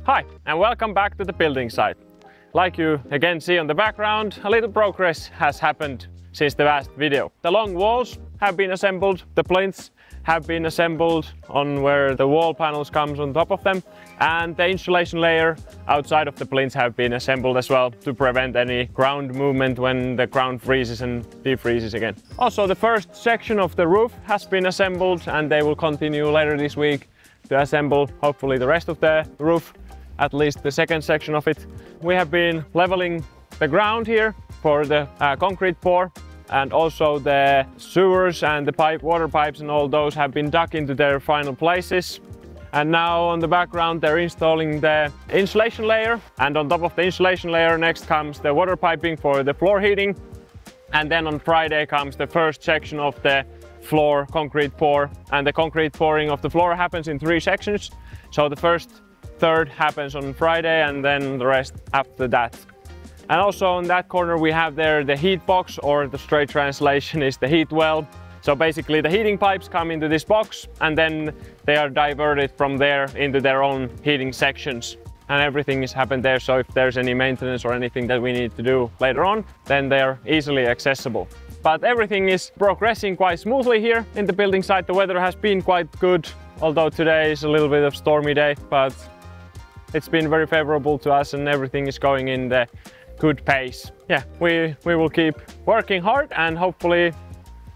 Hi, and welcome back to the building site. Like you again see on the background, a little progress has happened since the last video. The long walls have been assembled, the plinths have been assembled on where the wall panels comes on top of them, and the insulation layer outside of the plinths have been assembled as well to prevent any ground movement when the ground freezes and defreezes again. Also, the first section of the roof has been assembled, and they will continue later this week to assemble hopefully the rest of the roof, at least the second section of it. We have been leveling the ground here for the concrete pour, and also the sewers and the water pipes and all those have been dug into their final places. And now on the background they're installing the insulation layer, and on top of the insulation layer next comes the water piping for the floor heating, and then on Friday comes the first section of the floor concrete pour. And the concrete pouring of the floor happens in 3 sections, so the first third happens on Friday and then the rest after that. And also on that corner we have there the heat box, or the straight translation is the heat well. So basically the heating pipes come into this box and then they are diverted from there into their own heating sections. And everything is happened there, so if there's any maintenance or anything that we need to do later on, then they are easily accessible. But everything is progressing quite smoothly here in the building site. The weather has been quite good, although today is a little bit of stormy day, but it's been very favorable to us and everything is going in the good pace. Yeah, we will keep working hard, and hopefully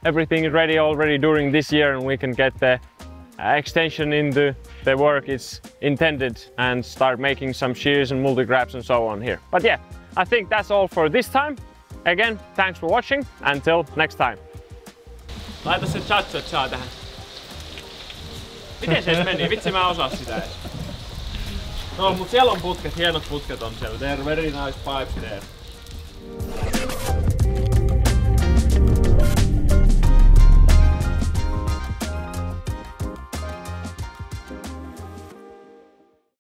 everything is ready already during this year and we can get the extension into the work it's intended and start making some shears and multi-grabs and so on here. But yeah, I think that's all for this time. Again, thanks for watching. Until next time. Laita se cha-cha-cha tähän. Miten se edes meni? Vitsi, mä osaan sitä edes. No, mut siellä on putket, hienot putket on siellä. They're very nice pipes there.